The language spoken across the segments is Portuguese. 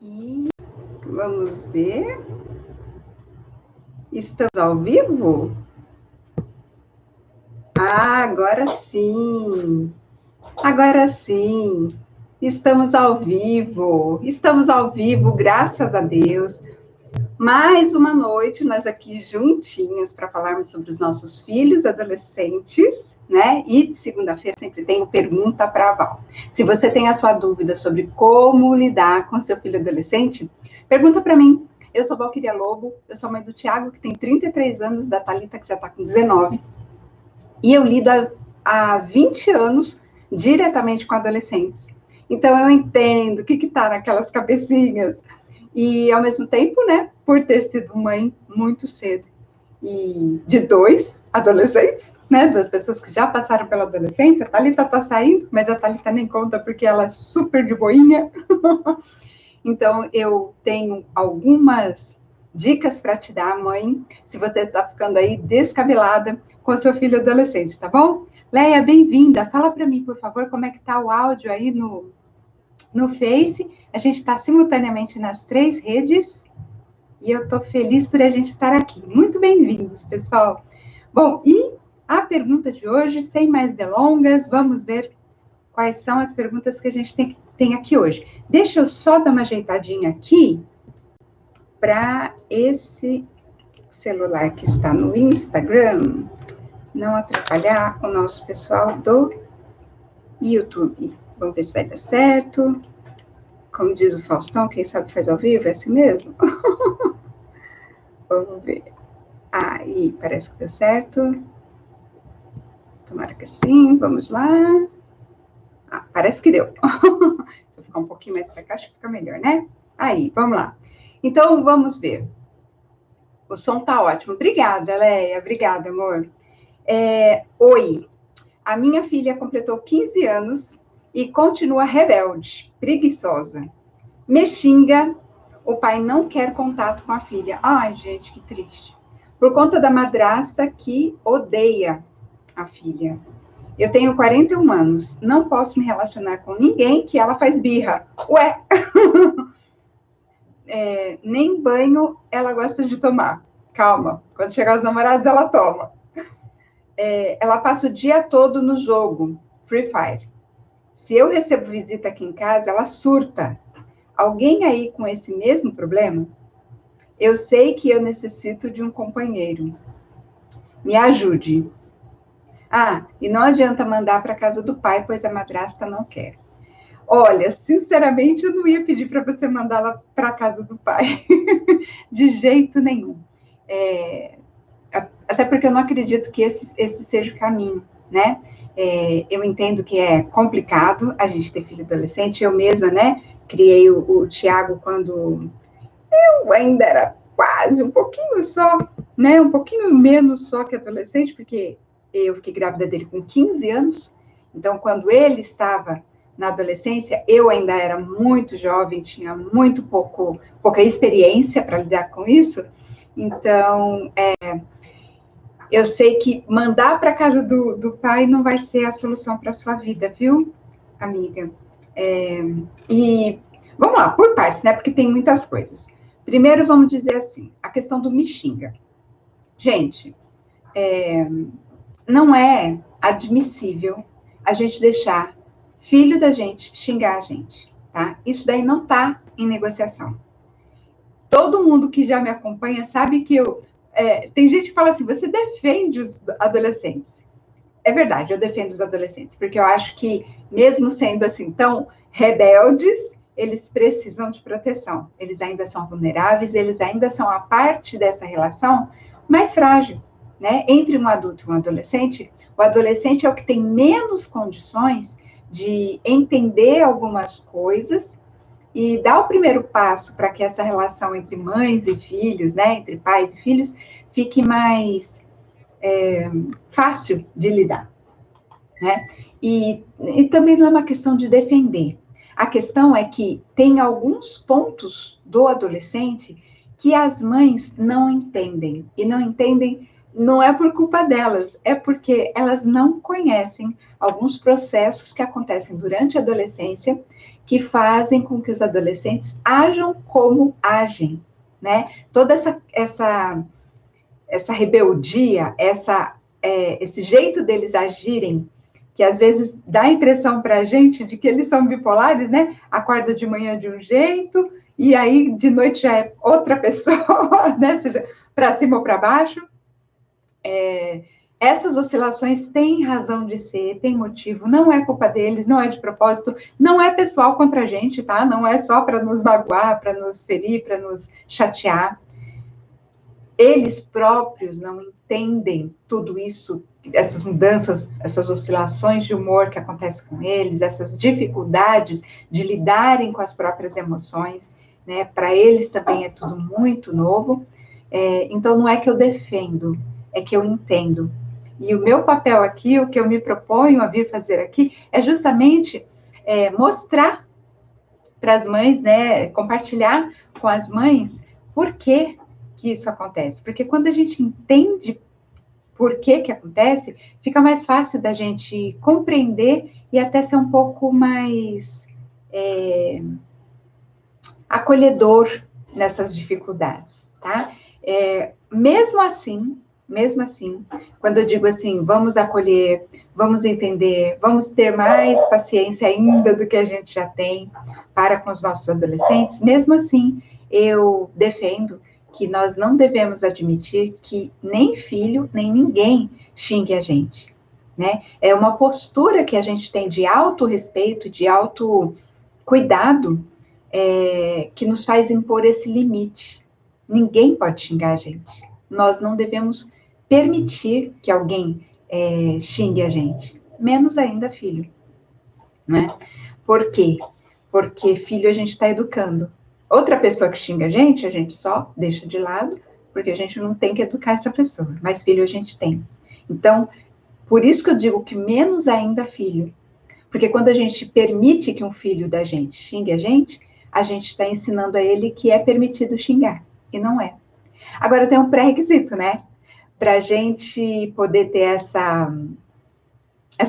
E vamos ver. Estamos ao vivo? Ah, agora sim. Agora sim. Estamos ao vivo. Estamos ao vivo, graças a Deus. Mais uma noite, nós aqui juntinhas para falarmos sobre os nossos filhos adolescentes, né? E de segunda-feira sempre tem pergunta para a Val. Se você tem a sua dúvida sobre como lidar com seu filho adolescente, pergunta para mim. Eu sou Valquíria Lobo, eu sou mãe do Thiago, que tem 33 anos, da Thalita, que já está com 19. E eu lido há 20 anos diretamente com adolescentes. Então, eu entendo o que está naquelas cabecinhas. E, ao mesmo tempo, né, por ter sido mãe muito cedo, e de 2 adolescentes, né, 2 pessoas que já passaram pela adolescência, a Thalita está saindo, mas a Thalita nem conta porque ela é super de boinha. Então, eu tenho algumas dicas para te dar, mãe, se você está ficando aí descabelada com seu filho adolescente, tá bom? Leia, bem-vinda. Fala para mim, por favor, como é que tá o áudio aí no Face. A gente está simultaneamente nas 3 redes e eu estou feliz por a gente estar aqui. Muito bem-vindos, pessoal. Bom, e a pergunta de hoje, sem mais delongas, vamos ver quais são as perguntas que a gente tem aqui hoje. Deixa eu só dar uma ajeitadinha aqui para esse celular que está no Instagram não atrapalhar o nosso pessoal do YouTube. Vamos ver se vai dar certo. Como diz o Faustão, quem sabe faz ao vivo, é assim mesmo? Vamos ver. Aí, parece que deu certo. Tomara que sim, vamos lá. Parece que deu. Se eu ficar um pouquinho mais para cá, acho que fica melhor, né? Aí, vamos lá. Então, vamos ver. O som tá ótimo. Obrigada, Leia. Obrigada, amor. Oi. A minha filha completou 15 anos e continua rebelde, preguiçosa. Me xinga, o pai não quer contato com a filha. Ai, gente, que triste. Por conta da madrasta que odeia a filha. Eu tenho 41 anos, não posso me relacionar com ninguém que ela faz birra. Ué! Nem banho ela gosta de tomar. Calma, quando chegar os namorados ela toma. Ela passa o dia todo no jogo, Free Fire. Se eu recebo visita aqui em casa, ela surta. Alguém aí com esse mesmo problema? Eu sei que eu necessito de um companheiro. Me ajude. E não adianta mandar para casa do pai, pois a madrasta não quer. Olha, sinceramente, eu não ia pedir para você mandá-la para casa do pai. De jeito nenhum. Até porque eu não acredito que esse seja o caminho, né? Eu entendo que é complicado a gente ter filho adolescente. Eu mesma, né, criei o Thiago quando eu ainda era quase um pouquinho só, né, um pouquinho menos só que adolescente, porque eu fiquei grávida dele com 15 anos. Então, quando ele estava na adolescência, eu ainda era muito jovem, tinha muito pouca experiência para lidar com isso. Então, eu sei que mandar para casa do pai não vai ser a solução para a sua vida, viu, amiga? E vamos lá, por partes, né? Porque tem muitas coisas. Primeiro, vamos dizer assim, a questão do me xinga. Gente, não é admissível a gente deixar filho da gente xingar a gente, tá? Isso daí não tá em negociação. Todo mundo que já me acompanha sabe que tem gente que fala assim, você defende os adolescentes. É verdade, eu defendo os adolescentes, porque eu acho que, mesmo sendo assim tão rebeldes, eles precisam de proteção. Eles ainda são vulneráveis, eles ainda são a parte dessa relação mais frágil, né? Entre um adulto e um adolescente, o adolescente é o que tem menos condições de entender algumas coisas e dar o primeiro passo para que essa relação entre mães e filhos, né, entre pais e filhos, fique mais fácil de lidar, né? E também não é uma questão de defender. A questão é que tem alguns pontos do adolescente que as mães não entendem. E não entendem, não é por culpa delas, é porque elas não conhecem alguns processos que acontecem durante a adolescência que fazem com que os adolescentes ajam como agem, né? Toda essa rebeldia, esse jeito deles agirem, que às vezes dá a impressão para a gente de que eles são bipolares, né? Acorda de manhã de um jeito, e aí de noite já é outra pessoa, né? Seja para cima ou para baixo. Essas oscilações têm razão de ser, têm motivo, não é culpa deles, não é de propósito, não é pessoal contra a gente, tá? Não é só para nos magoar, para nos ferir, para nos chatear. Eles próprios não entendem tudo isso, essas mudanças, essas oscilações de humor que acontecem com eles, essas dificuldades de lidarem com as próprias emoções, né? Para eles também é tudo muito novo. Então, não é que eu defendo, é que eu entendo. E o meu papel aqui, o que eu me proponho a vir fazer aqui, é justamente mostrar para as mães, né? Compartilhar com as mães por que isso acontece. Porque quando a gente entende por que acontece, fica mais fácil da gente compreender e até ser um pouco mais acolhedor nessas dificuldades, tá? Mesmo assim, quando eu digo assim, vamos acolher, vamos entender, vamos ter mais paciência ainda do que a gente já tem para com os nossos adolescentes, mesmo assim, eu defendo que nós não devemos admitir que nem filho, nem ninguém xingue a gente, né? É uma postura que a gente tem de autorrespeito, de autocuidado, que nos faz impor esse limite. Ninguém pode xingar a gente. Nós não devemos permitir que alguém xingue a gente, menos ainda filho, né? Por quê? Porque filho a gente está educando. Outra pessoa que xinga a gente só deixa de lado, porque a gente não tem que educar essa pessoa, mas filho a gente tem. Então, por isso que eu digo que menos ainda filho, porque quando a gente permite que um filho da gente xingue a gente está ensinando a ele que é permitido xingar, e não é. Agora tem um pré-requisito, né? Para a gente poder ter essa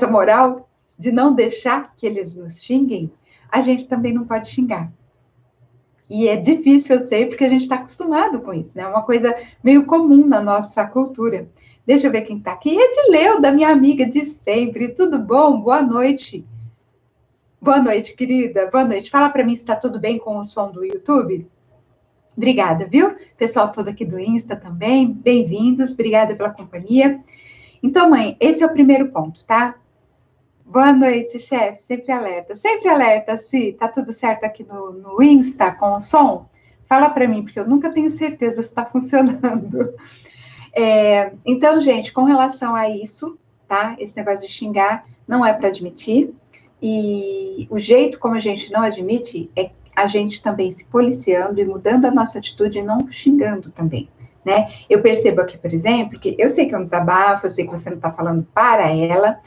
moral de não deixar que eles nos xinguem, a gente também não pode xingar. E é difícil, eu sei, porque a gente está acostumado com isso, né? É uma coisa meio comum na nossa cultura. Deixa eu ver quem está aqui. Edileuda, minha amiga de sempre. Tudo bom? Boa noite. Boa noite, querida. Boa noite. Fala para mim se está tudo bem com o som do YouTube. Obrigada, viu? Pessoal todo aqui do Insta também, bem-vindos. Obrigada pela companhia. Então, mãe, esse é o primeiro ponto, tá? Boa noite, chefe. Sempre alerta. Sempre alerta, se tá tudo certo aqui no Insta com o som? Fala para mim, porque eu nunca tenho certeza se está funcionando. Então, gente, com relação a isso, tá? Esse negócio de xingar não é para admitir. E o jeito como a gente não admite é a gente também se policiando e mudando a nossa atitude e não xingando também, né? Eu percebo aqui, por exemplo, que eu sei que é um desabafo, eu sei que você não está falando para ela,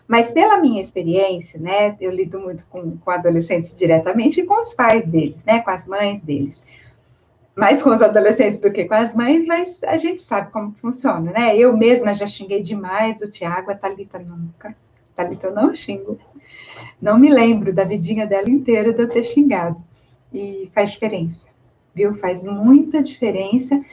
mas pela minha experiência, né, eu lido muito com adolescentes diretamente e com os pais deles, né, com as mães deles. Mais com os adolescentes do que com as mães, mas a gente sabe como funciona, né? Eu mesma já xinguei demais o Tiago, a Thalita nunca. A Thalita eu não xingo. Não me lembro da vidinha dela inteira de eu ter xingado. E faz diferença, viu? Faz muita diferença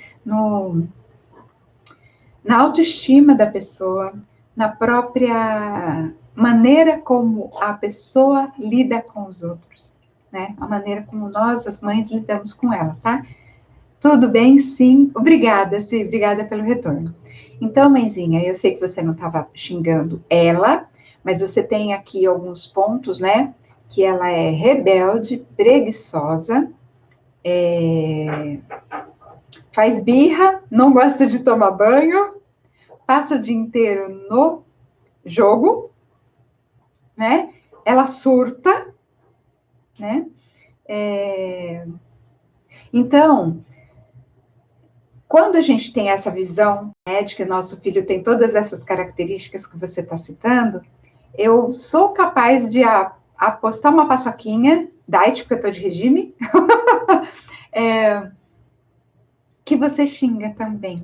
na autoestima da pessoa, na própria maneira como a pessoa lida com os outros, né? A maneira como nós, as mães, lidamos com ela, tá? Tudo bem, sim. Obrigada, sim. Obrigada pelo retorno. Então, mãezinha, eu sei que você não estava xingando ela, mas você tem aqui alguns pontos, né? Que ela é rebelde, preguiçosa, faz birra, não gosta de tomar banho, passa o dia inteiro no jogo, né? Ela surta, né? Então, quando a gente tem essa visão, né, de que o nosso filho tem todas essas características que você está citando, eu sou capaz de apostar uma paçoquinha, diet, porque eu estou de regime, que você xinga também,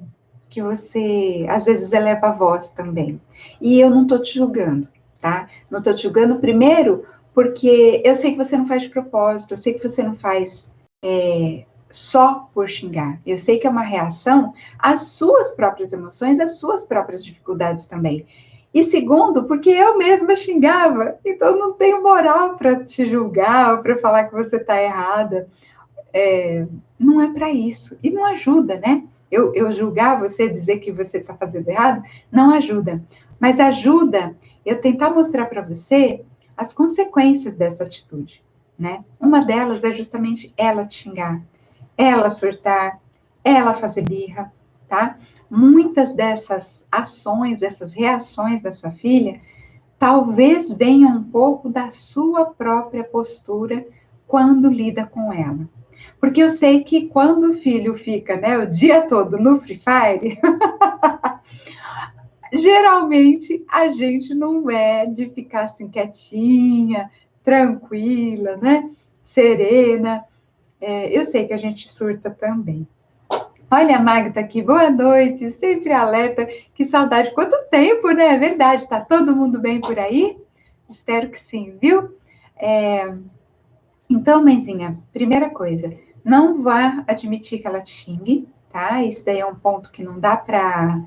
que você, às vezes, eleva a voz também. E eu não estou te julgando, tá? Não estou te julgando, primeiro, porque eu sei que você não faz de propósito, eu sei que você não faz só por xingar. Eu sei que é uma reação às suas próprias emoções, às suas próprias dificuldades também. E segundo, porque eu mesma xingava, então eu não tenho moral para te julgar ou para falar que você está errada. Não é para isso. E não ajuda, né? Eu julgar você, dizer que você está fazendo errado, não ajuda. Mas ajuda eu tentar mostrar para você as consequências dessa atitude, né? Uma delas é justamente ela te xingar, ela surtar, ela fazer birra, tá? Muitas dessas ações, dessas reações da sua filha, talvez venham um pouco da sua própria postura quando lida com ela. Porque eu sei que quando o filho fica, né, o dia todo no Free Fire, geralmente a gente não é de ficar assim quietinha, tranquila, né, serena. Eu sei que a gente surta também. Olha a Magda aqui, boa noite, sempre alerta, que saudade, quanto tempo, né? É verdade, tá todo mundo bem por aí? Espero que sim, viu? Então, mãezinha, primeira coisa, não vá admitir que ela te xingue, tá? Isso daí é um ponto que não dá para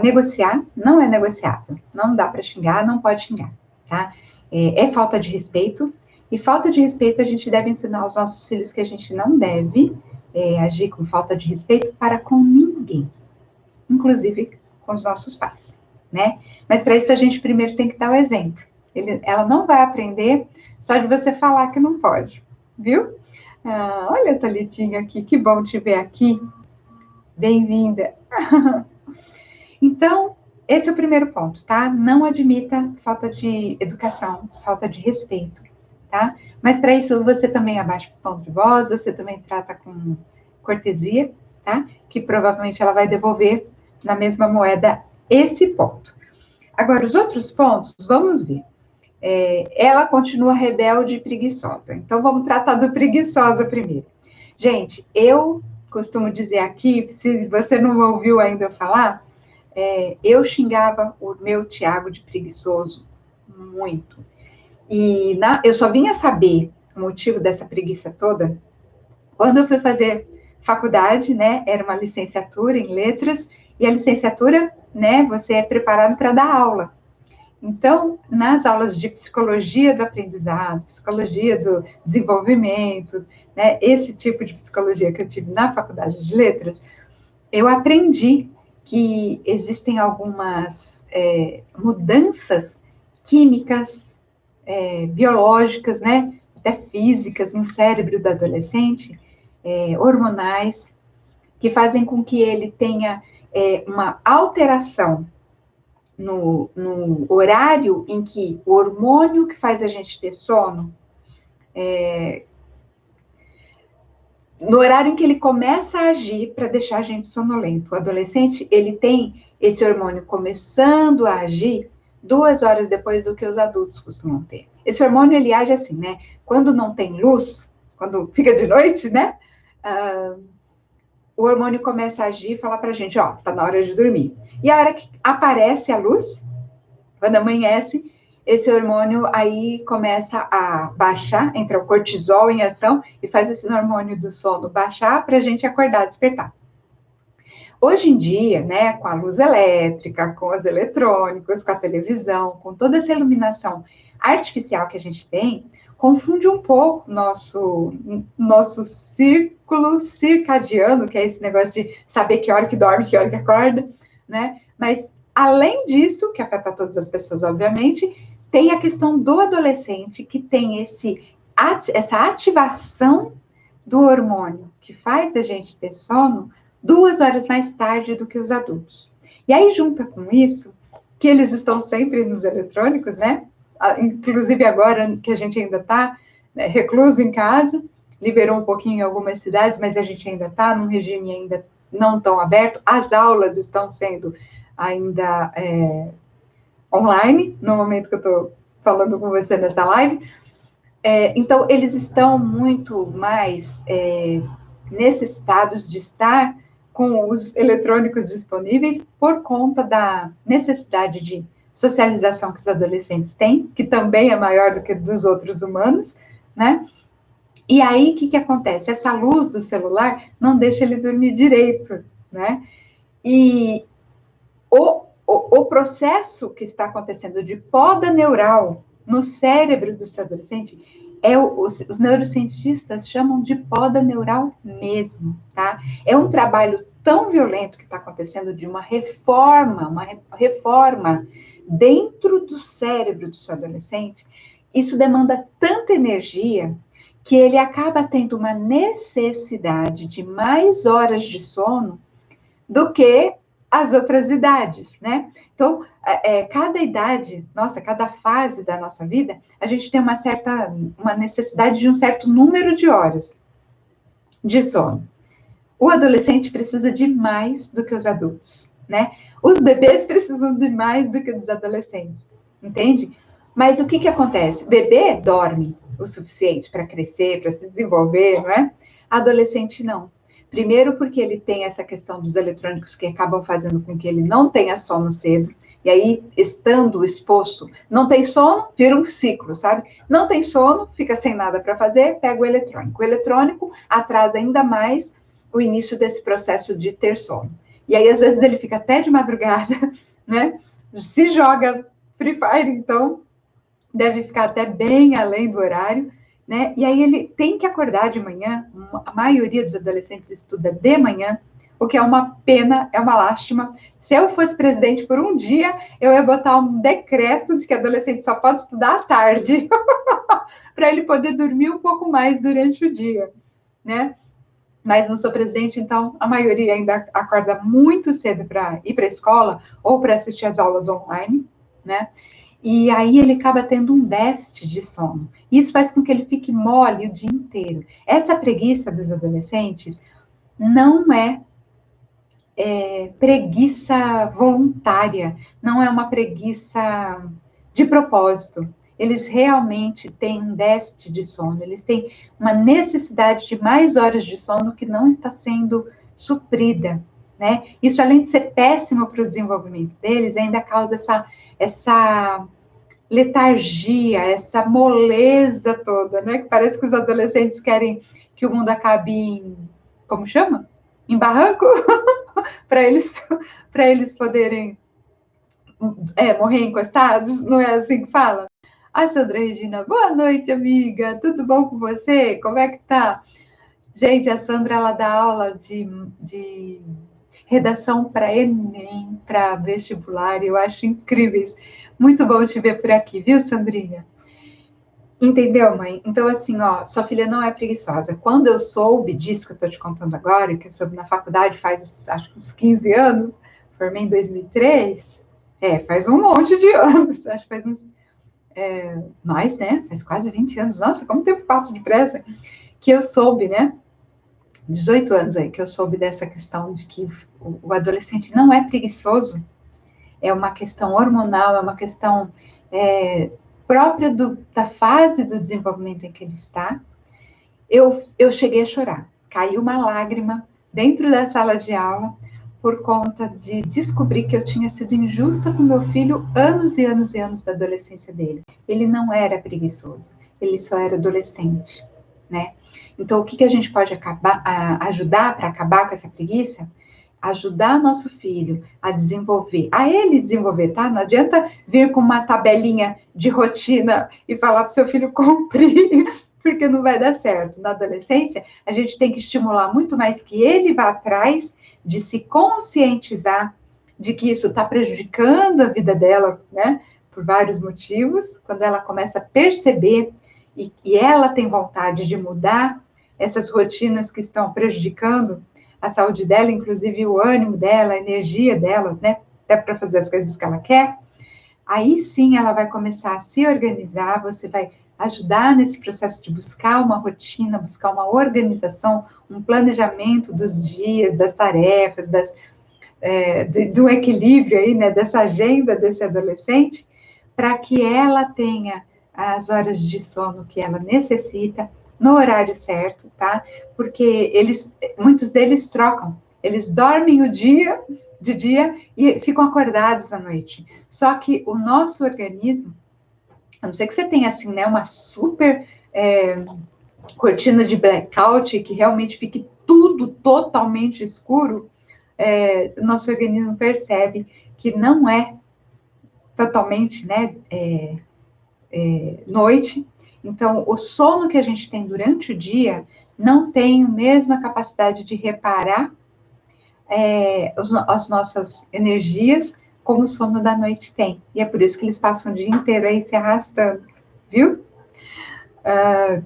negociar, não é negociável, não dá para xingar, não pode xingar, tá? É falta de respeito, e falta de respeito a gente deve ensinar aos nossos filhos que a gente não deve agir com falta de respeito para com ninguém, inclusive com os nossos pais, né? Mas para isso a gente primeiro tem que dar o exemplo. Ela não vai aprender só de você falar que não pode, viu? Olha a Thalitinha aqui, que bom te ver aqui. Bem-vinda. Então, esse é o primeiro ponto, tá? Não admita falta de educação, falta de respeito, tá? Mas para isso você também abaixa o tom de voz, você também trata com cortesia, tá? Que provavelmente ela vai devolver na mesma moeda esse ponto. Agora, os outros pontos, vamos ver. Ela continua rebelde e preguiçosa. Então, vamos tratar do preguiçosa primeiro. Gente, eu costumo dizer aqui, se você não ouviu ainda eu falar, eu xingava o meu Tiago de preguiçoso muito. E eu só vinha saber o motivo dessa preguiça toda quando eu fui fazer faculdade, né? Era uma licenciatura em letras, e a licenciatura, né? Você é preparado para dar aula. Então, nas aulas de psicologia do aprendizado, psicologia do desenvolvimento, né? Esse tipo de psicologia que eu tive na faculdade de letras, eu aprendi que existem algumas mudanças químicas, biológicas, né, até físicas no cérebro do adolescente, hormonais, que fazem com que ele tenha uma alteração no horário em que o hormônio que faz a gente ter sono, no horário em que ele começa a agir para deixar a gente sonolento. O adolescente, ele tem esse hormônio começando a agir 2 horas depois do que os adultos costumam ter. Esse hormônio, ele age assim, né? Quando não tem luz, quando fica de noite, né? O hormônio começa a agir e fala pra gente, ó, tá na hora de dormir. E a hora que aparece a luz, quando amanhece, esse hormônio aí começa a baixar, entra o cortisol em ação e faz esse hormônio do sono baixar para a gente acordar, despertar. Hoje em dia, né, com a luz elétrica, com os eletrônicos, com a televisão, com toda essa iluminação artificial que a gente tem, confunde um pouco nosso círculo circadiano, que é esse negócio de saber que hora que dorme, que hora que acorda, né? Mas, além disso, que afeta todas as pessoas, obviamente, tem a questão do adolescente, que tem essa ativação do hormônio, que faz a gente ter sono 2 horas mais tarde do que os adultos. E aí, junta com isso, que eles estão sempre nos eletrônicos, né? Inclusive agora que a gente ainda está recluso em casa, liberou um pouquinho em algumas cidades, mas a gente ainda está num regime ainda não tão aberto. As aulas estão sendo ainda online, no momento que eu estou falando com você nessa live. Então, eles estão muito mais necessitados de estar com os eletrônicos disponíveis por conta da necessidade de socialização que os adolescentes têm, que também é maior do que dos outros humanos, né? E aí, o que acontece? Essa luz do celular não deixa ele dormir direito, né? E o processo que está acontecendo de poda neural no cérebro do seu adolescente, os neurocientistas chamam de poda neural mesmo, tá? É um trabalho tão violento que está acontecendo de uma reforma dentro do cérebro do seu adolescente. Isso demanda tanta energia que ele acaba tendo uma necessidade de mais horas de sono do que as outras idades, né? Então, cada idade, cada fase da nossa vida, a gente tem uma necessidade de um certo número de horas de sono. O adolescente precisa de mais do que os adultos, né? Os bebês precisam de mais do que os adolescentes, entende? Mas o que acontece? O bebê dorme o suficiente para crescer, para se desenvolver, não é? Adolescente não. Primeiro porque ele tem essa questão dos eletrônicos que acabam fazendo com que ele não tenha sono cedo, e aí, estando exposto, não tem sono, vira um ciclo, sabe? Não tem sono, fica sem nada para fazer, pega o eletrônico. O eletrônico atrasa ainda mais o início desse processo de ter sono. E aí, às vezes, ele fica até de madrugada, né? Se joga Free Fire, então, deve ficar até bem além do horário, né? E aí ele tem que acordar de manhã, a maioria dos adolescentes estuda de manhã, o que é uma pena, é uma lástima. Se eu fosse presidente por um dia, eu ia botar um decreto de que adolescente só pode estudar à tarde, para ele poder dormir um pouco mais durante o dia, né? Mas não sou presidente, então a maioria ainda acorda muito cedo para ir para a escola ou para assistir as aulas online, né? E aí ele acaba tendo um déficit de sono. Isso faz com que ele fique mole o dia inteiro. Essa preguiça dos adolescentes não é preguiça voluntária, não é uma preguiça de propósito. Eles realmente têm um déficit de sono, eles têm uma necessidade de mais horas de sono que não está sendo suprida, né? Isso, além de ser péssimo para o desenvolvimento deles, ainda causa essa letargia, essa moleza toda, né? Que parece que os adolescentes querem que o mundo acabe em, como chama? Em barranco? para eles poderem morrer encostados, não é assim que fala? A Sandra Regina, boa noite, amiga, tudo bom com você? Como é que tá? Gente, a Sandra, ela dá aula de redação para Enem, para vestibular, eu acho incríveis. Muito bom te ver por aqui, viu, Sandrinha? Entendeu, mãe? Então, assim, ó, sua filha não é preguiçosa. Quando eu soube disso que eu tô te contando agora, que eu soube na faculdade faz, acho que uns 15 anos, formei em 2003, faz um monte de anos, acho que faz uns, mais, né? Faz quase 20 anos. Nossa, como o tempo passa depressa. Que eu soube, né? 18 anos aí, que eu soube dessa questão de que o adolescente não é preguiçoso, é uma questão hormonal, é uma questão própria da fase do desenvolvimento em que ele está. Eu cheguei a chorar, caiu uma lágrima dentro da sala de aula por conta de descobrir que eu tinha sido injusta com meu filho anos e anos e anos da adolescência dele. Ele não era preguiçoso, ele só era adolescente, né? Então, o que a gente pode ajudar para acabar com essa preguiça? Ajudar nosso filho a desenvolver, tá? Não adianta vir com uma tabelinha de rotina e falar para o seu filho cumprir, porque não vai dar certo. Na adolescência, a gente tem que estimular muito mais que ele vá atrás de se conscientizar de que isso está prejudicando a vida dela, né? Por vários motivos. Quando ela começa a perceber e ela tem vontade de mudar essas rotinas que estão prejudicando a saúde dela, inclusive o ânimo dela, a energia dela, né? Até para fazer as coisas que ela quer. Aí sim ela vai começar a se organizar, você vai ajudar nesse processo de buscar uma rotina, buscar uma organização, um planejamento dos dias, das tarefas, do equilíbrio aí, né? Dessa agenda desse adolescente, para que ela tenha as horas de sono que ela necessita, no horário certo, tá? Porque muitos deles trocam, eles dormem o dia de dia e ficam acordados à noite. Só que o nosso organismo, a não ser que você tenha assim, né, uma super cortina de blackout, que realmente fique tudo totalmente escuro, o nosso organismo percebe que não é totalmente, né, noite. Então, o sono que a gente tem durante o dia não tem a mesma capacidade de reparar as nossas energias como o sono da noite tem. E é por isso que eles passam o dia inteiro aí se arrastando, viu?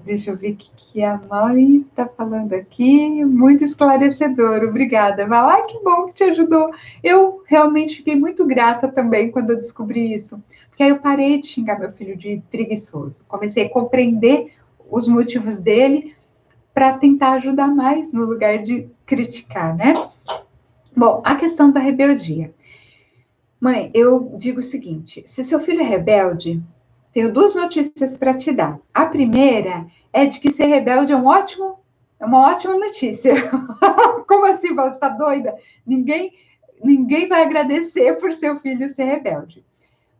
Deixa eu ver o que a mãe está falando aqui. Muito esclarecedor, obrigada, Val. Ai, que bom que te ajudou. Eu realmente fiquei muito grata também quando eu descobri isso. Porque aí eu parei de xingar meu filho de preguiçoso. Comecei a compreender os motivos dele para tentar ajudar mais no lugar de criticar, né? Bom, a questão da rebeldia. Mãe, eu digo o seguinte: se seu filho é rebelde, tenho duas notícias para te dar. A primeira é de que ser rebelde é uma ótima notícia. Como assim, você está doida? Ninguém vai agradecer por seu filho ser rebelde.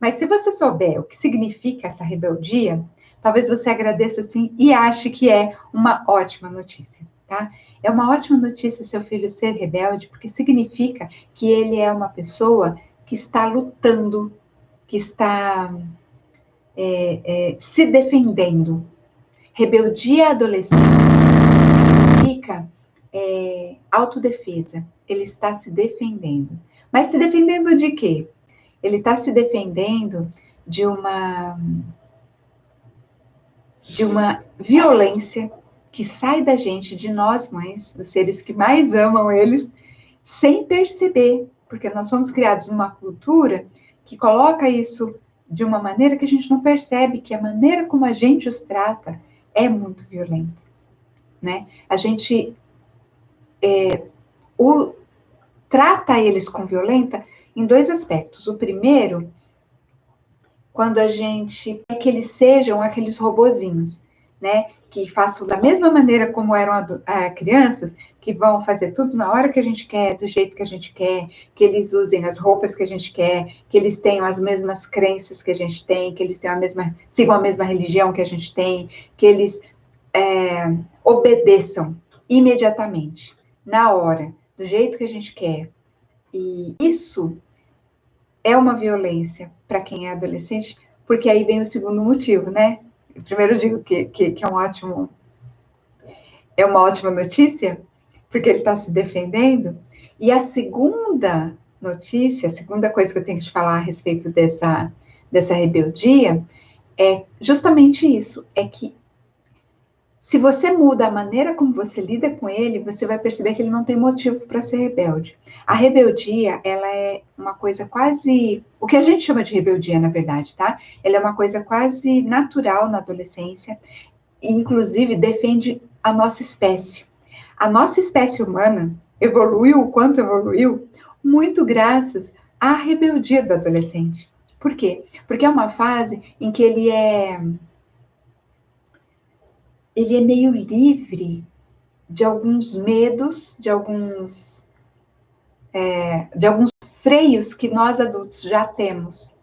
Mas se você souber o que significa essa rebeldia, talvez você agradeça assim e ache que é uma ótima notícia, tá? É uma ótima notícia seu filho ser rebelde, porque significa que ele é uma pessoa que está lutando, que está se defendendo. Rebeldia adolescente significa autodefesa. Ele está se defendendo. Mas se defendendo de quê? Ele está se defendendo de uma violência que sai da gente, de nós mães, dos seres que mais amam eles, sem perceber, porque nós fomos criados numa cultura que coloca isso de uma maneira que a gente não percebe, que a maneira como a gente os trata é muito violenta, né? A gente trata eles com violenta em dois aspectos. O primeiro, quando a gente quer que eles sejam aqueles robozinhos, né? Que façam da mesma maneira como eram crianças, que vão fazer tudo na hora que a gente quer, do jeito que a gente quer, que eles usem as roupas que a gente quer, que eles tenham as mesmas crenças que a gente tem, que eles tenham sigam a mesma religião que a gente tem, que eles obedeçam imediatamente, na hora, do jeito que a gente quer. E isso é uma violência para quem é adolescente, porque aí vem o segundo motivo, né? Primeiro eu digo que é uma ótima notícia, porque ele está se defendendo. E a segunda notícia, a segunda coisa que eu tenho que te falar a respeito dessa rebeldia, é justamente isso, é que se você muda a maneira como você lida com ele, você vai perceber que ele não tem motivo para ser rebelde. A rebeldia, ela é uma coisa quase... O que a gente chama de rebeldia, na verdade, tá? Ela é uma coisa quase natural na adolescência, e, inclusive, defende a nossa espécie. A nossa espécie humana evoluiu o quanto evoluiu, muito graças à rebeldia do adolescente. Por quê? Porque é uma fase em que ele é meio livre de alguns medos, de alguns freios que nós adultos já temos.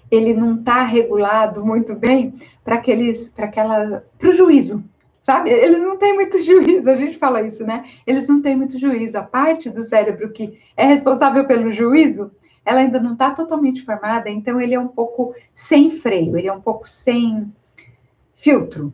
Ele não está regulado muito bem para o juízo, sabe? Eles não têm muito juízo, a gente fala isso, né? Eles não têm muito juízo. A parte do cérebro que é responsável pelo juízo, ela ainda não está totalmente formada, então ele é um pouco sem freio, ele é um pouco sem filtro,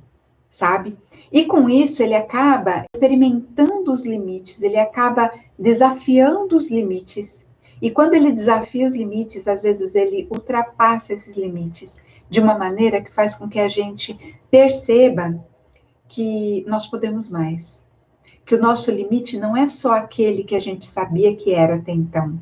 sabe? E com isso ele acaba experimentando os limites, ele acaba desafiando os limites. E quando ele desafia os limites, às vezes ele ultrapassa esses limites de uma maneira que faz com que a gente perceba que nós podemos mais. Que o nosso limite não é só aquele que a gente sabia que era até então.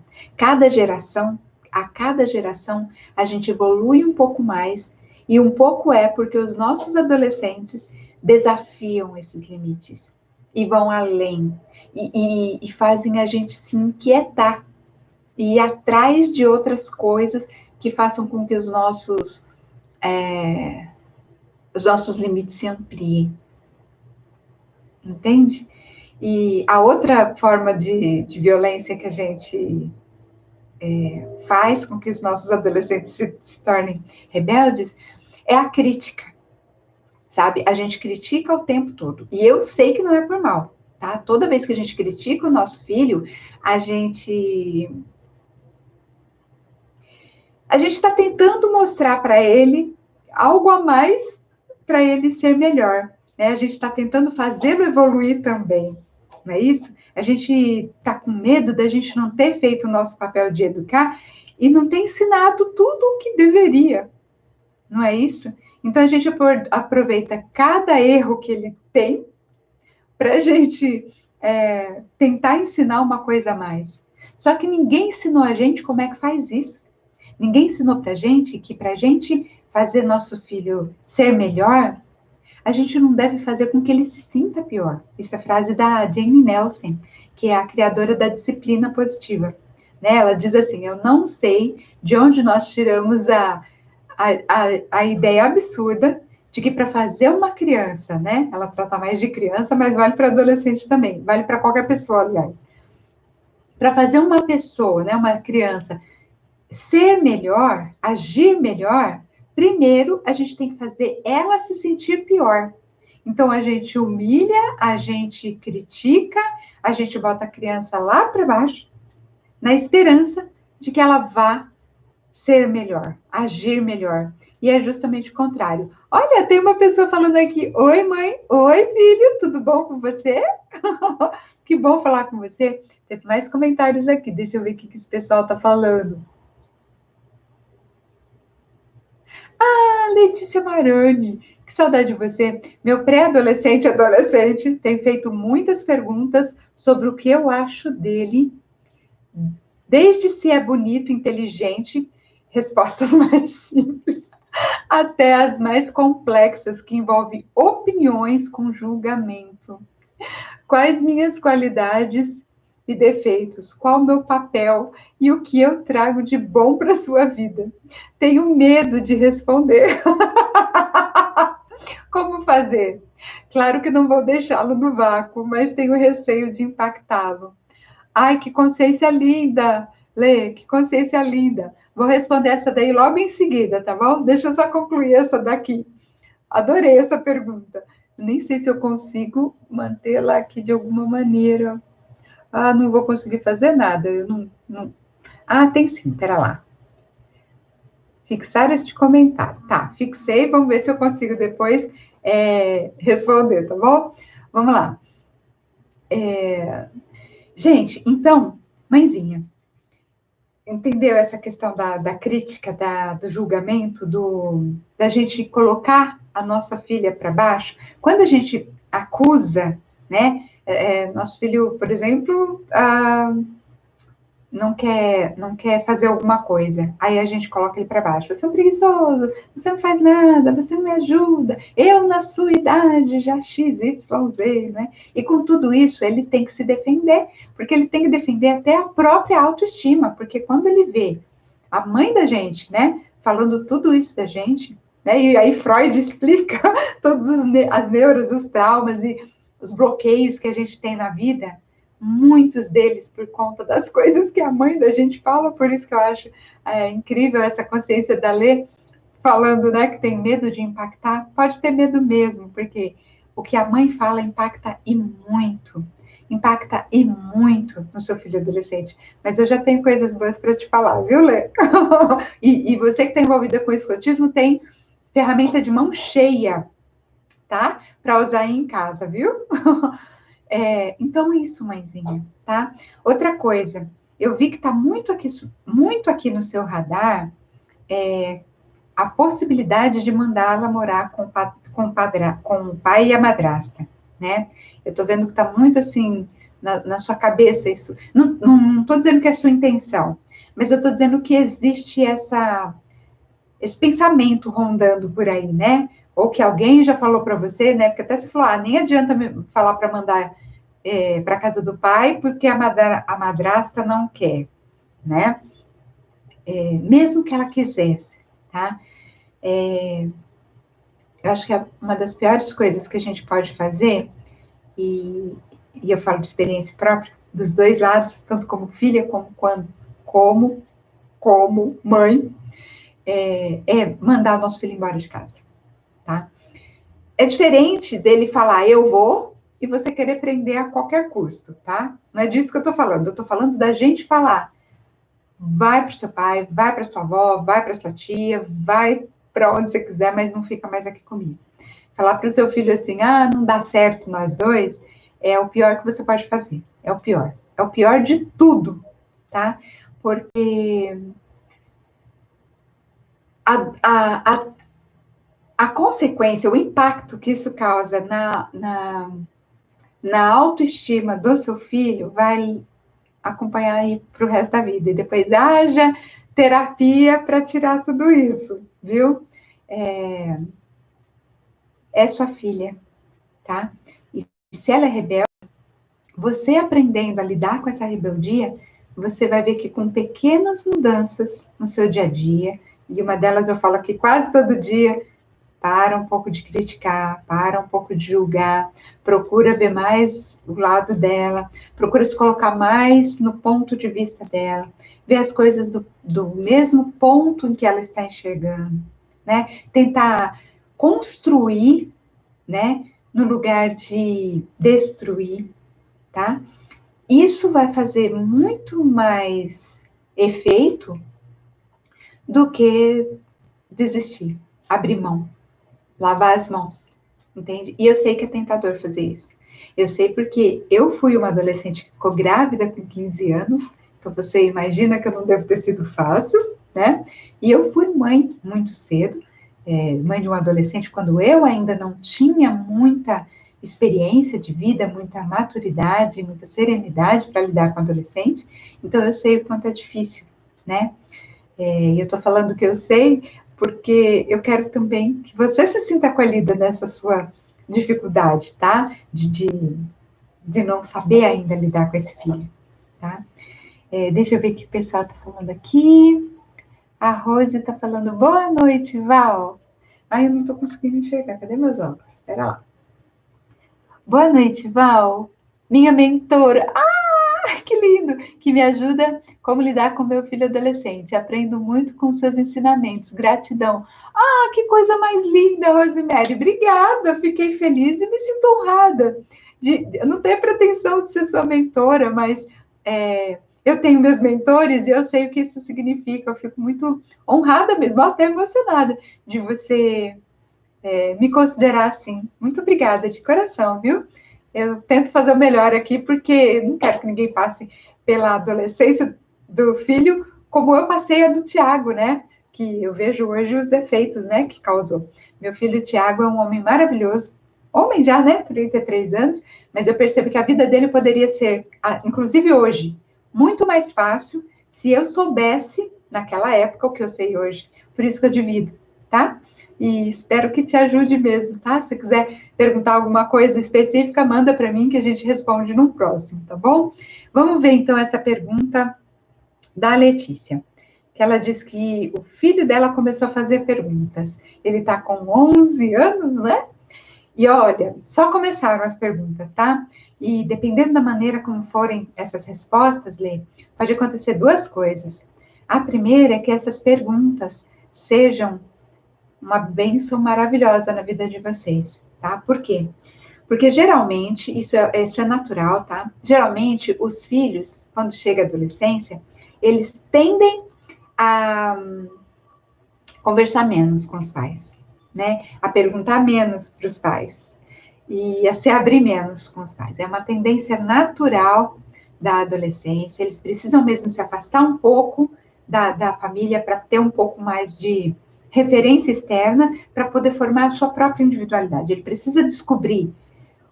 A cada geração, a gente evolui um pouco mais, e um pouco é porque os nossos adolescentes desafiam esses limites e vão além, e fazem a gente se inquietar e ir atrás de outras coisas que façam com que os nossos limites se ampliem. Entende? E a outra forma de violência que a gente faz com que os nossos adolescentes se tornem rebeldes é a crítica, sabe? A gente critica o tempo todo. E eu sei que não é por mal, tá? Toda vez que a gente critica o nosso filho, a gente está tentando mostrar para ele algo a mais para ele ser melhor, né? A gente está tentando fazê-lo evoluir também, não é isso? A gente está com medo da gente não ter feito o nosso papel de educar e não ter ensinado tudo o que deveria, não é isso? Então, a gente aproveita cada erro que ele tem para a gente tentar ensinar uma coisa a mais. Só que ninguém ensinou a gente como é que faz isso. Ninguém ensinou para a gente que para a gente fazer nosso filho ser melhor, a gente não deve fazer com que ele se sinta pior. Isso é frase da Jane Nelson, que é a criadora da disciplina positiva. Né? Ela diz assim, eu não sei de onde nós tiramos a ideia absurda de que para fazer uma criança, né? Ela trata mais de criança, mas vale para adolescente também, vale para qualquer pessoa, aliás. Para fazer uma pessoa, né, uma criança, ser melhor, agir melhor, primeiro a gente tem que fazer ela se sentir pior. Então a gente humilha, a gente critica, a gente bota a criança lá para baixo, na esperança de que ela vá ser melhor, agir melhor. E é justamente o contrário. Olha, tem uma pessoa falando aqui, oi mãe, oi filho, tudo bom com você? Que bom falar com você. Teve mais comentários aqui, deixa eu ver o que esse pessoal está falando. Letícia Marani, que saudade de você. Meu pré-adolescente e adolescente tem feito muitas perguntas sobre o que eu acho dele, desde se é bonito, inteligente, respostas mais simples, até as mais complexas, que envolvem opiniões com julgamento. Quais minhas qualidades e defeitos? Qual o meu papel e o que eu trago de bom para a sua vida? Tenho medo de responder. Como fazer? Claro que não vou deixá-lo no vácuo, mas tenho receio de impactá-lo. Ai, que consciência linda! Lê, que consciência linda! Vou responder essa daí logo em seguida, tá bom? Deixa eu só concluir essa daqui. Adorei essa pergunta. Nem sei se eu consigo mantê-la aqui de alguma maneira. Ah, não vou conseguir fazer nada. Eu não... Ah, tem sim, pera lá. Fixar este comentário. Tá, fixei, vamos ver se eu consigo depois responder, tá bom? Vamos lá. Gente, então, mãezinha, entendeu essa questão da crítica, do julgamento, da gente colocar a nossa filha para baixo? Quando a gente acusa, né? Nosso filho, por exemplo, não quer fazer alguma coisa, aí a gente coloca ele para baixo. Você é um preguiçoso, você não faz nada, você não me ajuda, eu na sua idade já XYZ, né? E com tudo isso, ele tem que se defender, porque ele tem que defender até a própria autoestima, porque quando ele vê a mãe da gente, né, falando tudo isso da gente, né, e aí Freud explica todas as neuras, os traumas e os bloqueios que a gente tem na vida, muitos deles por conta das coisas que a mãe da gente fala, por isso que eu acho incrível essa consciência da Lê, falando, né, que tem medo de impactar. Pode ter medo mesmo, porque o que a mãe fala impacta e muito no seu filho adolescente. Mas eu já tenho coisas boas para te falar, viu, Lê? E você que está envolvida com o escotismo tem ferramenta de mão cheia, tá? Para usar aí em casa, viu? Então, isso, mãezinha, tá? Outra coisa, eu vi que está muito aqui no seu radar a possibilidade de mandá-la morar com o pai e a madrasta, né? Eu estou vendo que está muito assim na sua cabeça isso. Não estou dizendo que é a sua intenção, mas eu estou dizendo que existe esse pensamento rondando por aí, né? Ou que alguém já falou para você, né? Porque até você falou, nem adianta me falar para mandar para casa do pai, porque a madrasta não quer, né? Mesmo que ela quisesse, tá? Eu acho que é uma das piores coisas que a gente pode fazer, e eu falo de experiência própria, dos dois lados, tanto como filha, como como mãe, é mandar o nosso filho embora de casa, tá? É diferente dele falar, eu vou, e você querer prender a qualquer custo, tá? Não é disso que eu tô falando. Eu tô falando da gente falar, vai pro seu pai, vai pra sua avó, vai pra sua tia, vai para onde você quiser, mas não fica mais aqui comigo. Falar pro seu filho assim, não dá certo nós dois, é o pior que você pode fazer. É o pior. É o pior de tudo, tá? Porque a consequência, o impacto que isso causa na autoestima do seu filho vai acompanhar aí para o resto da vida. E depois haja terapia para tirar tudo isso, viu? É sua filha, tá? E se ela é rebelde, você aprendendo a lidar com essa rebeldia, você vai ver que com pequenas mudanças no seu dia a dia, e uma delas eu falo aqui quase todo dia, para um pouco de criticar, para um pouco de julgar, procura ver mais o lado dela, procura se colocar mais no ponto de vista dela, ver as coisas do mesmo ponto em que ela está enxergando, né? Tentar construir, né? No lugar de destruir, tá? Isso vai fazer muito mais efeito do que desistir, abrir mão, lavar as mãos, entende? E eu sei que é tentador fazer isso. Eu sei porque eu fui uma adolescente que ficou grávida com 15 anos, então você imagina que eu não devo ter sido fácil, né? E eu fui mãe muito cedo, mãe de um adolescente, quando eu ainda não tinha muita experiência de vida, muita maturidade, muita serenidade para lidar com adolescente, então eu sei o quanto é difícil, né? E eu estou falando que eu sei, porque eu quero também que você se sinta acolhida nessa sua dificuldade, tá? De não saber ainda lidar com esse filho, tá? Deixa eu ver o que o pessoal está falando aqui. A Rose está falando, boa noite, Val. Ai, eu não estou conseguindo enxergar, cadê meus óculos? Espera lá. Boa noite, Val. Minha mentora. Que lindo! Que me ajuda como lidar com meu filho adolescente. Aprendo muito com seus ensinamentos. Gratidão. Que coisa mais linda, Rosemary. Obrigada. Fiquei feliz e me sinto honrada. Eu não tenho pretensão de ser sua mentora, mas eu tenho meus mentores e eu sei o que isso significa. Eu fico muito honrada mesmo, até emocionada de você me considerar assim. Muito obrigada, de coração, viu? Eu tento fazer o melhor aqui, porque não quero que ninguém passe pela adolescência do filho, como eu passei a do Tiago, né? Que eu vejo hoje os efeitos, né, que causou. Meu filho Tiago é um homem maravilhoso, homem já, né, 33 anos, mas eu percebo que a vida dele poderia ser, inclusive hoje, muito mais fácil se eu soubesse, naquela época, o que eu sei hoje. Por isso que eu divido, tá? E espero que te ajude mesmo, tá? Se quiser perguntar alguma coisa específica, manda para mim que a gente responde no próximo, tá bom? Vamos ver então essa pergunta da Letícia, que ela diz que o filho dela começou a fazer perguntas. Ele está com 11 anos, né? E olha, só começaram as perguntas, tá? E dependendo da maneira como forem essas respostas, Lê, pode acontecer duas coisas. A primeira é que essas perguntas sejam uma bênção maravilhosa na vida de vocês, tá? Por quê? Porque geralmente, isso é natural, tá? Geralmente, os filhos, quando chega a adolescência, eles tendem a conversar menos com os pais, né? A perguntar menos para os pais e a se abrir menos com os pais. É uma tendência natural da adolescência, eles precisam mesmo se afastar um pouco da família para ter um pouco mais de referência externa para poder formar a sua própria individualidade. Ele precisa descobrir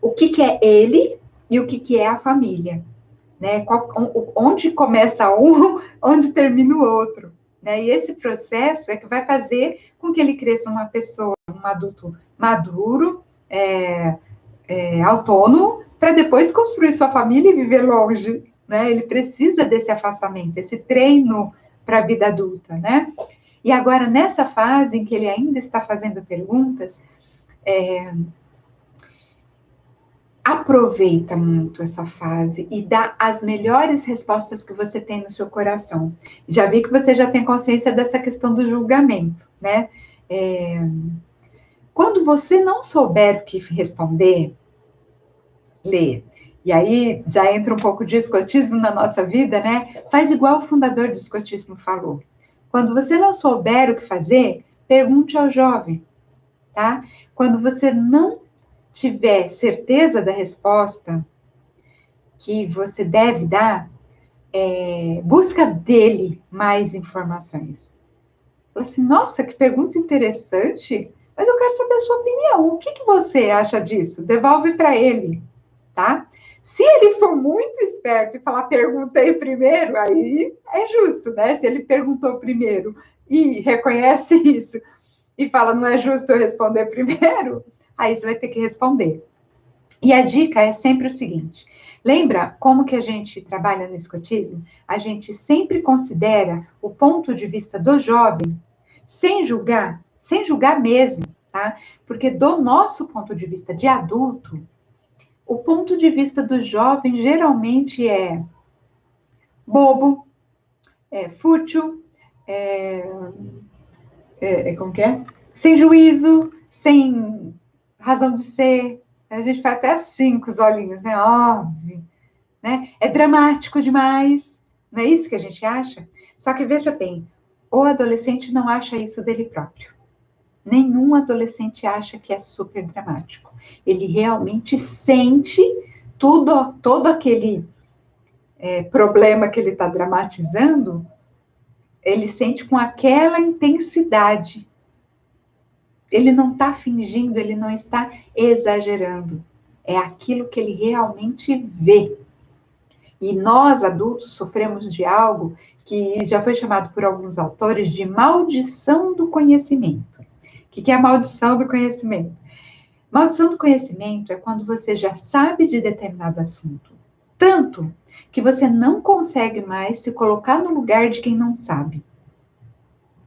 o que é ele e o que é a família, né? Onde começa um, onde termina o outro, né? E esse processo é que vai fazer com que ele cresça uma pessoa, um adulto maduro, autônomo, para depois construir sua família e viver longe, né? Ele precisa desse afastamento, esse treino para a vida adulta, né? E agora, nessa fase em que ele ainda está fazendo perguntas, aproveita muito essa fase e dá as melhores respostas que você tem no seu coração. Já vi que você já tem consciência dessa questão do julgamento, né? Quando você não souber o que responder, lê. E aí já entra um pouco de escotismo na nossa vida, né? Faz igual o fundador do escotismo falou. Quando você não souber o que fazer, pergunte ao jovem, tá? Quando você não tiver certeza da resposta que você deve dar, busca dele mais informações. Fala assim, nossa, que pergunta interessante, mas eu quero saber a sua opinião. O que você acha disso? Devolve para ele, tá? Se ele for muito esperto e falar, perguntei primeiro, aí é justo, né? Se ele perguntou primeiro e reconhece isso e fala, não é justo eu responder primeiro, aí você vai ter que responder. E a dica é sempre o seguinte, lembra como que a gente trabalha no escotismo? A gente sempre considera o ponto de vista do jovem sem julgar mesmo, tá? Porque do nosso ponto de vista de adulto, o ponto de vista do jovem geralmente é bobo, fútil, como que é? Sem juízo, sem razão de ser. A gente faz até assim com os olhinhos, né? Óbvio, né? É dramático demais, não é isso que a gente acha? Só que veja bem, o adolescente não acha isso dele próprio. Nenhum adolescente acha que é super dramático. Ele realmente sente todo aquele problema que ele está dramatizando, ele sente com aquela intensidade. Ele não está fingindo, ele não está exagerando. É aquilo que ele realmente vê. E nós, adultos, sofremos de algo que já foi chamado por alguns autores de maldição do conhecimento. O que é a maldição do conhecimento? Maldição do conhecimento é quando você já sabe de determinado assunto, tanto que você não consegue mais se colocar no lugar de quem não sabe.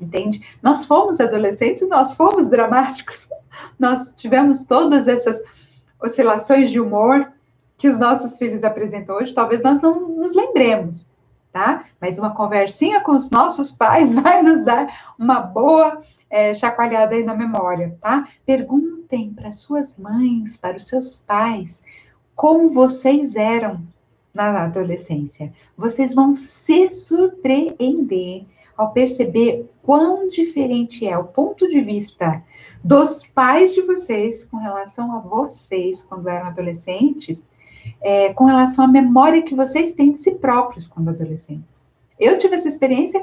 Entende? Nós fomos adolescentes, nós fomos dramáticos, nós tivemos todas essas oscilações de humor que os nossos filhos apresentam hoje, talvez nós não nos lembremos, tá? Mas uma conversinha com os nossos pais vai nos dar uma boa chacoalhada aí na memória, tá? Perguntem para suas mães, para os seus pais, como vocês eram na adolescência. Vocês vão se surpreender ao perceber quão diferente é o ponto de vista dos pais de vocês com relação a vocês quando eram adolescentes, com relação à memória que vocês têm de si próprios quando adolescentes. Eu tive essa experiência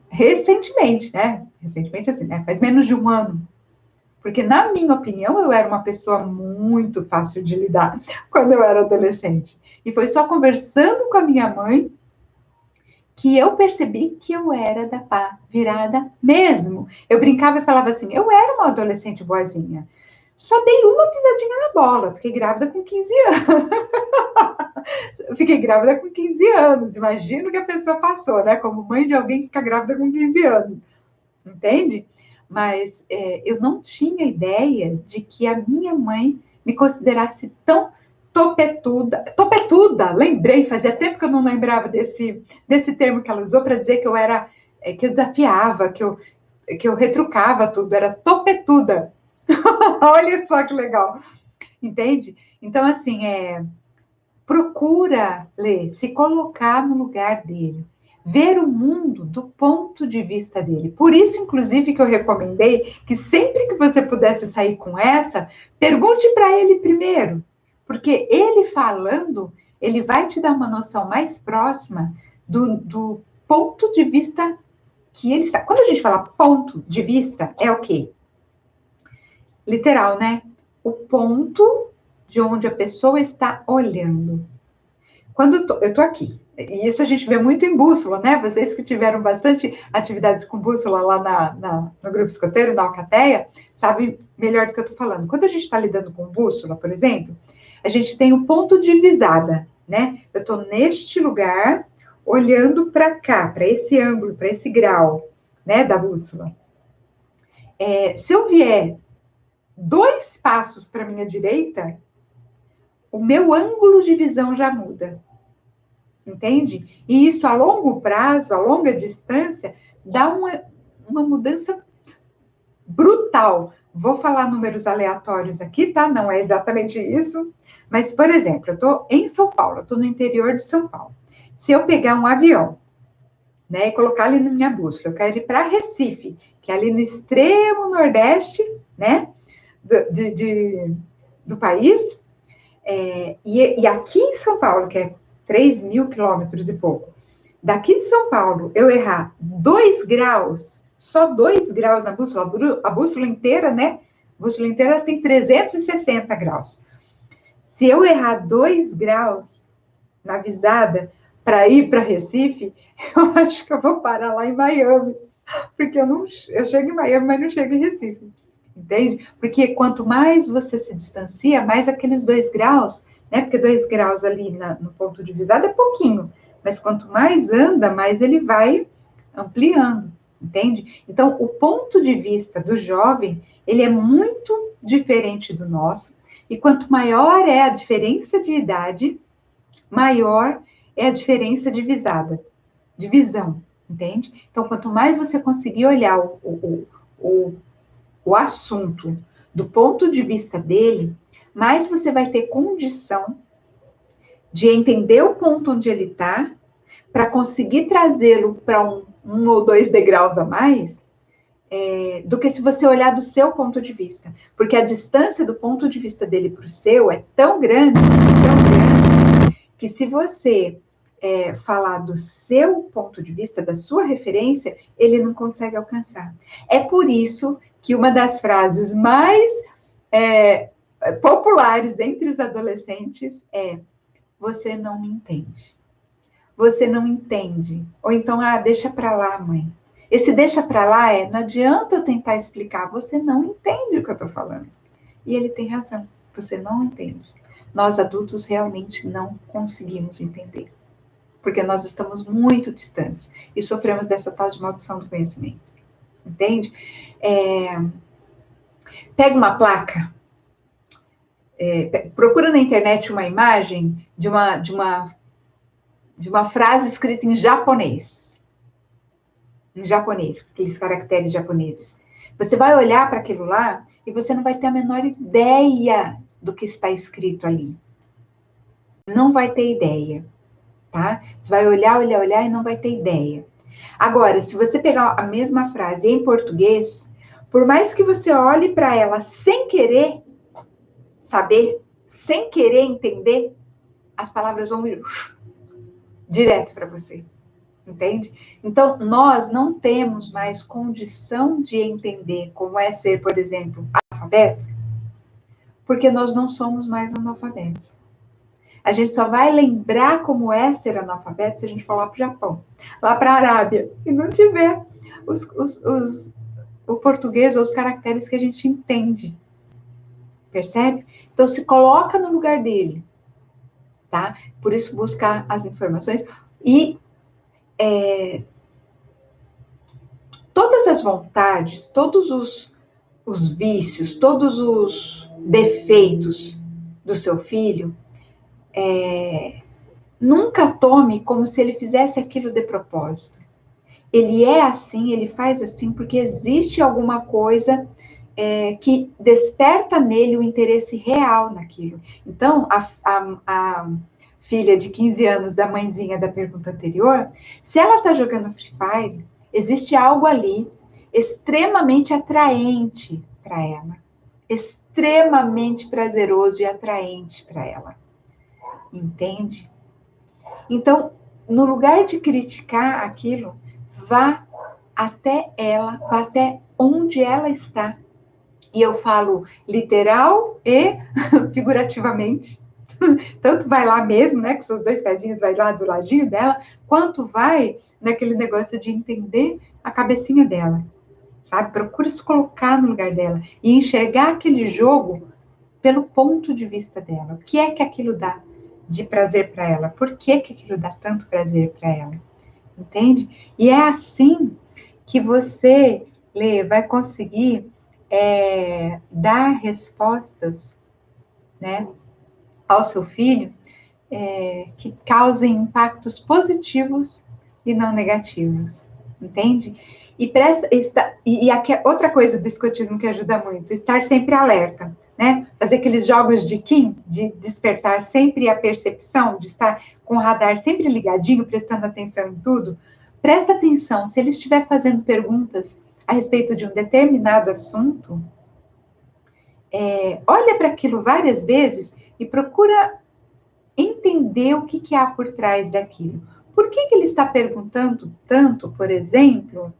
recentemente, né? Recentemente, assim, né? Faz menos de um ano. Porque, na minha opinião, eu era uma pessoa muito fácil de lidar quando eu era adolescente. E foi só conversando com a minha mãe que eu percebi que eu era da pá virada mesmo. Eu brincava e falava assim, eu era uma adolescente boazinha. Só dei uma pisadinha na bola, fiquei grávida com 15 anos. Fiquei grávida com 15 anos, imagino que a pessoa passou, né? Como mãe de alguém que fica grávida com 15 anos, entende? Mas eu não tinha ideia de que a minha mãe me considerasse tão topetuda, lembrei, fazia tempo que eu não lembrava desse termo que ela usou para dizer que eu era, que eu desafiava, que eu retrucava tudo, era topetuda. Olha só que legal, entende? Então, assim, procura ler, se colocar no lugar dele, ver o mundo do ponto de vista dele. Por isso, inclusive, que eu recomendei que sempre que você pudesse sair com essa, pergunte para ele primeiro, porque ele falando, ele vai te dar uma noção mais próxima do ponto de vista que ele está. Quando a gente fala ponto de vista, é o quê? Literal, né? O ponto de onde a pessoa está olhando. Quando eu tô aqui, e isso a gente vê muito em bússola, né? Vocês que tiveram bastante atividades com bússola lá no grupo escoteiro, na Alcateia, sabem melhor do que eu tô falando. Quando a gente está lidando com bússola, por exemplo, a gente tem o ponto de visada, né? Eu tô neste lugar, olhando para cá, para esse ângulo, para esse grau, né, da bússola. Se eu vier 2 passos para minha direita, o meu ângulo de visão já muda. Entende? E isso a longo prazo, a longa distância, dá uma mudança brutal. Vou falar números aleatórios aqui, tá? Não é exatamente isso. Mas, por exemplo, eu estou em São Paulo, eu estou no interior de São Paulo. Se eu pegar um avião, né, e colocar ali na minha bússola, eu quero ir para Recife, que é ali no extremo nordeste, né, do país, e aqui em São Paulo, que é 3.000 quilômetros e pouco, daqui de São Paulo, eu errar 2 graus, só 2 graus na bússola, a bússola inteira, né, a bússola inteira tem 360 graus. Se eu errar 2 graus na visada para ir para Recife, eu acho que eu vou parar lá em Miami, porque eu chego em Miami, mas não chego em Recife, entende? Porque quanto mais você se distancia, mais aqueles 2 graus, né? Porque 2 graus ali no ponto de visada é pouquinho, mas quanto mais anda, mais ele vai ampliando, entende? Então, o ponto de vista do jovem, ele é muito diferente do nosso, e quanto maior é a diferença de idade, maior é a diferença de visão, entende? Então, quanto mais você conseguir olhar o assunto do ponto de vista dele, mais você vai ter condição de entender o ponto onde ele está, para conseguir trazê-lo para um ou 2 degraus a mais, do que se você olhar do seu ponto de vista. Porque a distância do ponto de vista dele para o seu é tão grande, que se você falar do seu ponto de vista, da sua referência, ele não consegue alcançar. É por isso que uma das frases mais populares entre os adolescentes é: você não me entende. Você não entende. Ou então, deixa para lá, mãe. Esse deixa para lá não adianta eu tentar explicar, você não entende o que eu estou falando. E ele tem razão, você não entende. Nós adultos realmente não conseguimos entender, porque nós estamos muito distantes e sofremos dessa tal de maldição do conhecimento. Entende? Pega uma placa, procura na internet uma imagem de uma frase escrita em japonês. Em japonês, com aqueles caracteres japoneses. Você vai olhar para aquilo lá e você não vai ter a menor ideia do que está escrito ali. Não vai ter ideia, tá? Você vai olhar e não vai ter ideia. Agora, se você pegar a mesma frase em português, por mais que você olhe para ela sem querer saber, sem querer entender, as palavras vão ir direto para você. Entende? Então, nós não temos mais condição de entender como é ser, por exemplo, analfabeto, porque nós não somos mais analfabetos. A gente só vai lembrar como é ser analfabeto se a gente for lá para o Japão, lá para a Arábia, e não tiver o português ou os caracteres que a gente entende. Percebe? Então, se coloca no lugar dele, tá? Por isso, buscar as informações e todas as vontades, todos os vícios, todos os defeitos do seu filho, nunca tome como se ele fizesse aquilo de propósito. Ele é assim, ele faz assim, porque existe alguma coisa que desperta nele o interesse real naquilo. Então, a filha de 15 anos da mãezinha da pergunta anterior, se ela está jogando Free Fire, existe algo ali extremamente atraente para ela, extremamente prazeroso e atraente para ela. Entende? Então, no lugar de criticar aquilo, vá até ela, vá até onde ela está. E eu falo literal e figurativamente. Tanto vai lá mesmo, né, com seus 2 pezinhos, vai lá do ladinho dela, quanto vai naquele negócio de entender a cabecinha dela, sabe? Procura se colocar no lugar dela e enxergar aquele jogo pelo ponto de vista dela. O que é que aquilo dá de prazer para ela? Por que que aquilo dá tanto prazer para ela? Entende? E é assim que você, Lê, vai conseguir dar respostas, né, ao seu filho que causem impactos positivos e não negativos, entende? Outra coisa do escotismo que ajuda muito, estar sempre alerta, né? Fazer aqueles jogos de Kim, de despertar sempre a percepção, de estar com o radar sempre ligadinho, prestando atenção em tudo. Presta atenção, se ele estiver fazendo perguntas a respeito de um determinado assunto, olha para aquilo várias vezes e procura entender o que há por trás daquilo. Por que ele está perguntando tanto, por exemplo,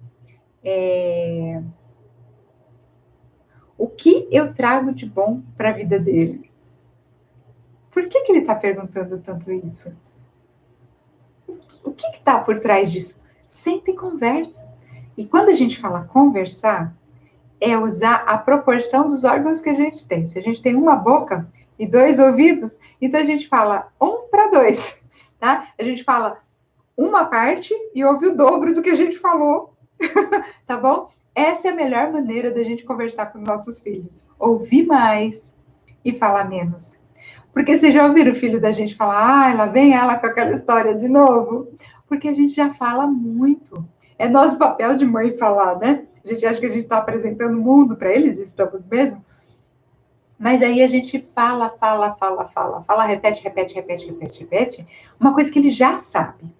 o que eu trago de bom para a vida dele? Por que ele está perguntando tanto isso? O que está por trás disso? Senta e conversa. E quando a gente fala conversar, é usar a proporção dos órgãos que a gente tem. Se a gente tem uma boca e 2 ouvidos, então a gente fala 1 para 2, tá? A gente fala uma parte e ouve o dobro do que a gente falou, tá bom? Essa é a melhor maneira da gente conversar com os nossos filhos. Ouvir mais e falar menos. Porque vocês já ouviram o filho da gente falar, lá vem ela com aquela história de novo? Porque a gente já fala muito. É nosso papel de mãe falar, né? A gente acha que a gente está apresentando o mundo para eles, estamos mesmo. Mas aí a gente fala, repete, uma coisa que ele já sabe.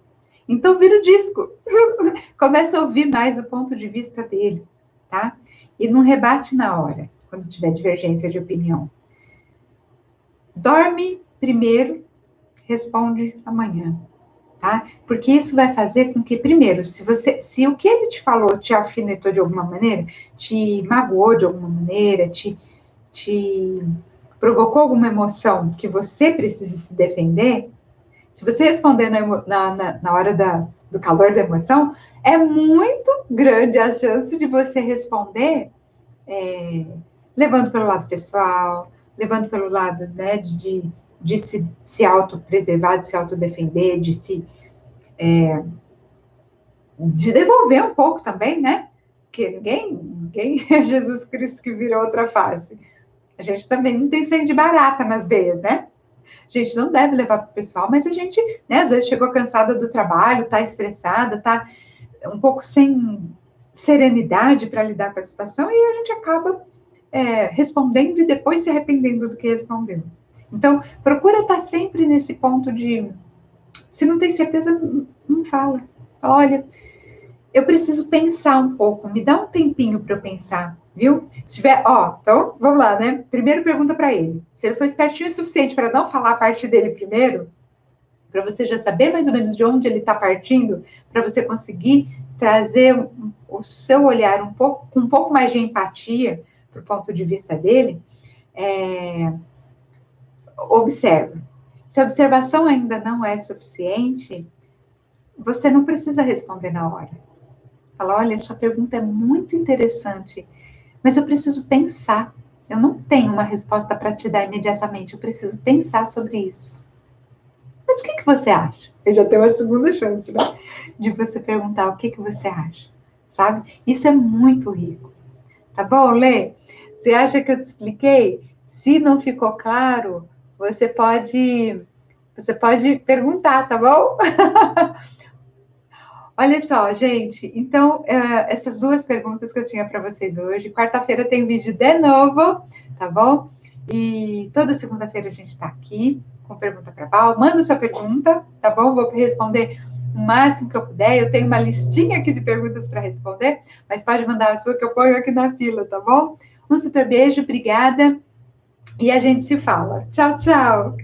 Então vira o disco. Começa a ouvir mais o ponto de vista dele, tá? E não rebate na hora, quando tiver divergência de opinião. Dorme primeiro, responde amanhã, tá? Porque isso vai fazer com que, primeiro, se o que ele te falou te alfinetou de alguma maneira, te magoou de alguma maneira, te provocou alguma emoção que você precisa se defender, se você responder na hora do calor da emoção, é muito grande a chance de você responder levando pelo lado pessoal, levando pelo lado, né, de se autopreservar, de se autodefender, de devolver um pouco também, né? Porque ninguém é Jesus Cristo que virou outra face. A gente também não tem sangue de barata nas veias, né? A gente não deve levar para o pessoal, mas a gente, né, às vezes chegou cansada do trabalho, está estressada, está um pouco sem serenidade para lidar com a situação e a gente acaba respondendo e depois se arrependendo do que respondeu. Então, procura estar sempre nesse ponto de, se não tem certeza, não fala. Fala, olha, eu preciso pensar um pouco, me dá um tempinho para eu pensar, viu? Se tiver, então, vamos lá, né? Primeiro pergunta para ele. Se ele for espertinho o suficiente para não falar a parte dele primeiro, para você já saber mais ou menos de onde ele está partindo, para você conseguir trazer o seu olhar com um pouco mais de empatia para o ponto de vista dele, observa. Se a observação ainda não é suficiente, você não precisa responder na hora. Fala, olha, sua pergunta é muito interessante, mas eu preciso pensar. Eu não tenho uma resposta para te dar imediatamente, eu preciso pensar sobre isso. Mas o que você acha? Eu já tenho uma segunda chance, né? De você perguntar o que você acha, sabe? Isso é muito rico. Tá bom, Lê? Você acha que eu te expliquei? Se não ficou claro, você pode perguntar, tá bom? Olha só, gente, então, essas 2 perguntas que eu tinha para vocês hoje. Quarta-feira tem vídeo de novo, tá bom? E toda segunda-feira a gente está aqui com pergunta para Val. Manda sua pergunta, tá bom? Vou responder o máximo que eu puder. Eu tenho uma listinha aqui de perguntas para responder, mas pode mandar a sua que eu ponho aqui na fila, tá bom? Um super beijo, obrigada. E a gente se fala. Tchau, tchau.